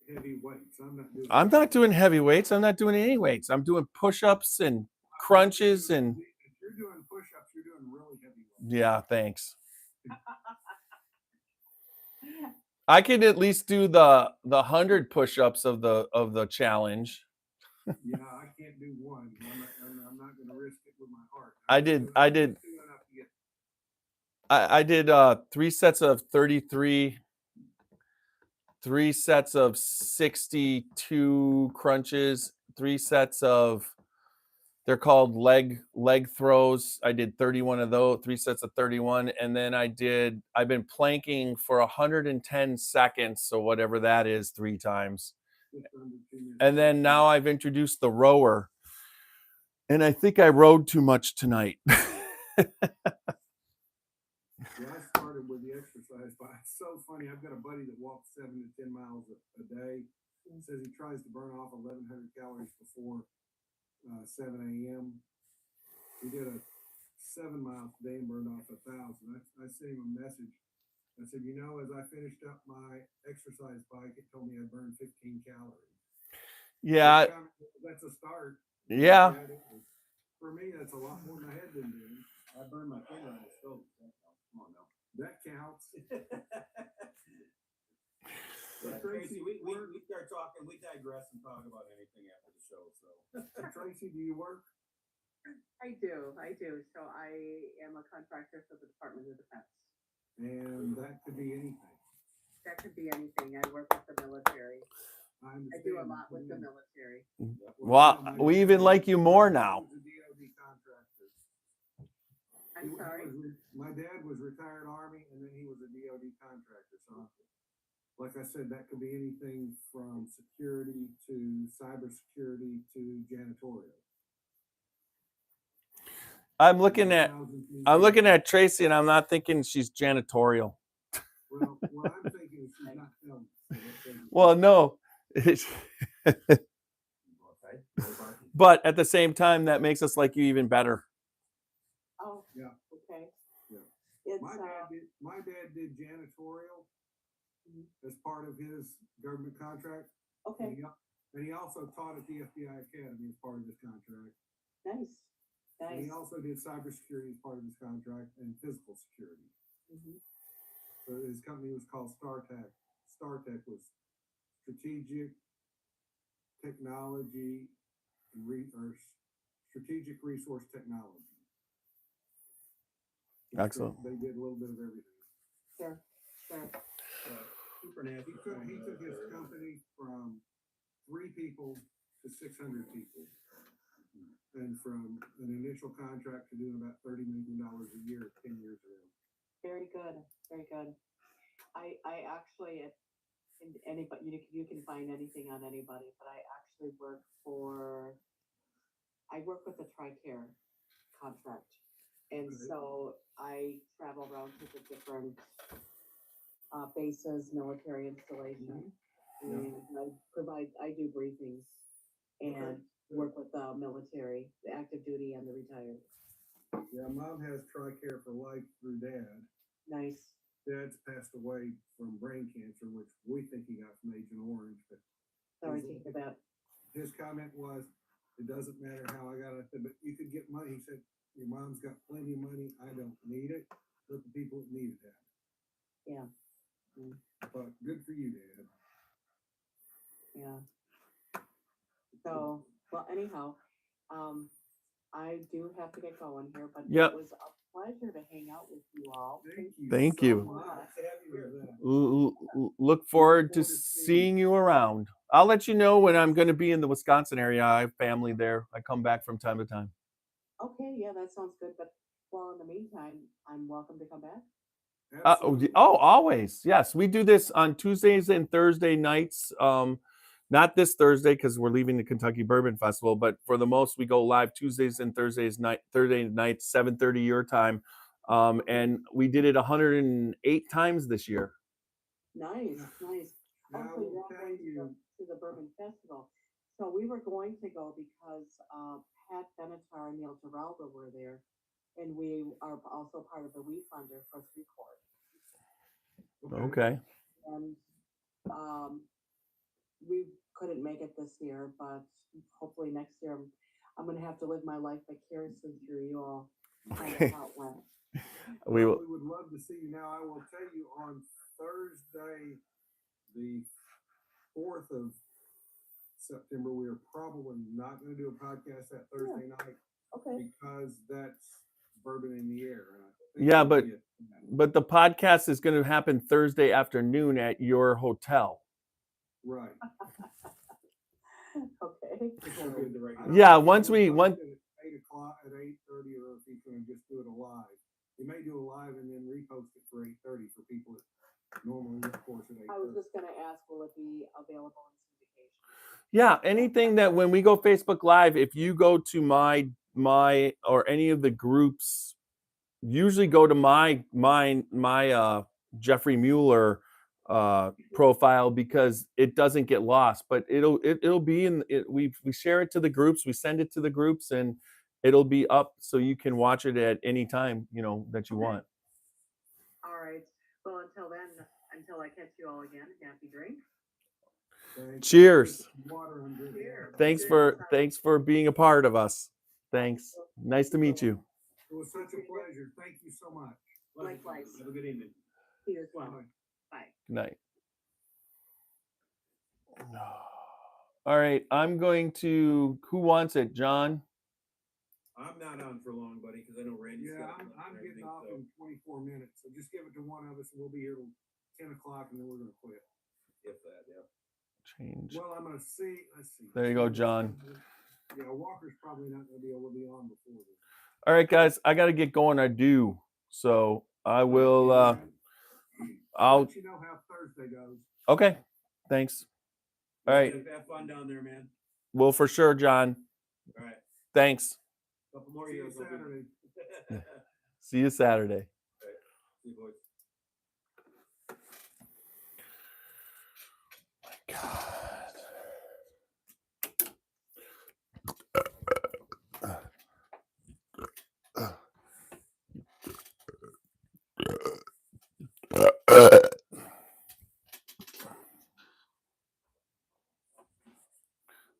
heavy weights. I'm not doing. I'm not doing heavy weights. I'm not doing any weights. I'm doing push-ups and crunches and If you're doing push-ups, you're doing really heavy ones. yeah, thanks. I could at least do the 100 push-ups of the challenge. Yeah, I can't do one. I'm not going to risk it with my heart. I did 3 sets of 33, 3 sets of 62 crunches, 3 sets of they're called leg throws. I did 31 of those, 3 sets of 31, and then I've been planking for 110 seconds, so whatever that is, 3 times. And then now I've introduced the rower. And I think I rode too much tonight. Yeah, I started with the exercise, but it's so funny. I've got a buddy that walks 7 to 10 miles a day. He says he tries to burn off 1,100 calories before 7 a.m. He did a 7 miles today and burned off 1,000. I sent him a message. I said, as I finished up my exercise bike, it told me I burned 15 calories. Yeah. That's a start. Yeah. For me, that's a lot more than I had been doing. I burned my finger on the stove. Come on now. That counts. Yeah, Tracy, we start talking, we digress and talk about anything after the show. So, Tracy, do you work? I do. So I am a contractor for the Department of Defense. And that could be anything. That could be anything. I work with the military. I do a lot with the military. Well, we even like you more now. I'm sorry? My dad was retired Army, and then he was a DOD contractor. So, like I said, that could be anything from security to cybersecurity to janitorial. I'm looking at Tracy, and I'm not thinking she's janitorial. Well, what I'm thinking is she's not filming. Well, no. But at the same time, that makes us like you even better. Oh, yeah. Okay. Yeah. It's, my dad did janitorial as part of his government contract. Okay. And he also taught at the FBI Academy as part of his contract. Nice. And he also did cybersecurity as part of his contract and physical security. So his company was called StarTech. StarTech was Strategic Technology or Strategic Resource Technology. Excellent. They did a little bit of everything. Sure. Super nasty. He took his company from 3 people to 600 people. And from an initial contract to doing about $30 million a year 10 years ago. Very good. I actually, anybody, you can find anything on anybody, but I actually work with the TRICARE contract. And so I travel around to the different bases, military installations, and I do briefings and work with the military, the active duty and the retired. Yeah, Mom has TRICARE for life through Dad. Nice. Dad's passed away from brain cancer, which we think he got from Agent Orange. But Sorry to hear that. His comment was, "It doesn't matter how I got it, but you could get money." He said, "Your mom's got plenty of money. I don't need it. Let the people that need it have it." Yeah. But good for you, Dad. Yeah. So, well, anyhow, I do have to get going here, but it was a pleasure to hang out with you all. Thank you. So Look forward to seeing you around. I'll let you know when I'm going to be in the Wisconsin area. I have family there. I come back from time to time. Okay, yeah, that sounds good. But in the meantime, I'm welcome to come back. Always. Yes, we do this on Tuesdays and Thursday nights. Not this Thursday because we're leaving the Kentucky Bourbon Festival, but for the most, we go live Tuesdays and Thursday night, 7:30 your time. And we did it 108 times this year. Nice. Also, you're going to the Bourbon Festival. So we were going to go because Pat Benatar and Neil Giraldo were there, and we are also part of the We Funder for 3 Chord. Okay. And we couldn't make it this year, but hopefully next year. I'm gonna have to live my life vicariously through you all. Find Okay. out how it went. We Well, will. we would love to see you. Now, I will tell you on Thursday, the 4th of September, we are probably not going to do a podcast that Thursday night Okay. because that's bourbon in the air. And I think Yeah, it'll be but the podcast is going to happen Thursday afternoon at your hotel. right. Okay. It's gonna be the I regular. don't Yeah, know if once he's we- gonna once- post it at 8 o'clock at 8:30, or if he's going to just do it live. He may do a live and then repost it for 8:30 for people that normally, of course, at 8:30. I was just gonna ask, will it be available in syndication? Yeah, anything that when we go Facebook Live, if you go to my or any of the groups, usually go to my Jeffrey Mueller profile because it doesn't get lost. But it'll be in it. We share it to the groups, we send it to the groups, and it'll be up so you can watch it at any time that you Okay. want. All right. Well, until then, until I catch you all again, happy drink. Thanks. Cheers. Water under it. Cheers. Thanks for being a part of us. Thanks. Nice to meet you. It was such a pleasure. Thank you so much. Likewise. Have a good evening. You as well. Bye. Bye. Good night. All right, I'm going to. Who wants it, John? I'm not on for long, buddy, because I know Randy's Yeah, got lunch I'm and getting everything, off so in 24 minutes, so just give it to one of us, and we'll be here till 10 o'clock, and then we're gonna quit. if that, yeah. Change. Well, I'm gonna see. Let's see. There you go, John. Yeah, Walker's probably not gonna be able to be on before this. All right, guys, I got to get going. I do. So I will. I'll. let you know how Thursday goes. Okay. Thanks. All right. Have fun down there, man. Well, for sure, John. All right. Thanks. Couple more See you years. I'll be- Saturday. See you Saturday. See you, boys.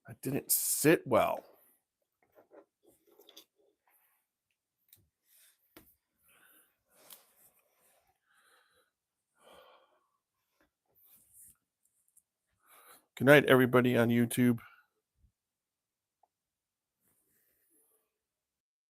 That didn't sit well. Good night, everybody on YouTube.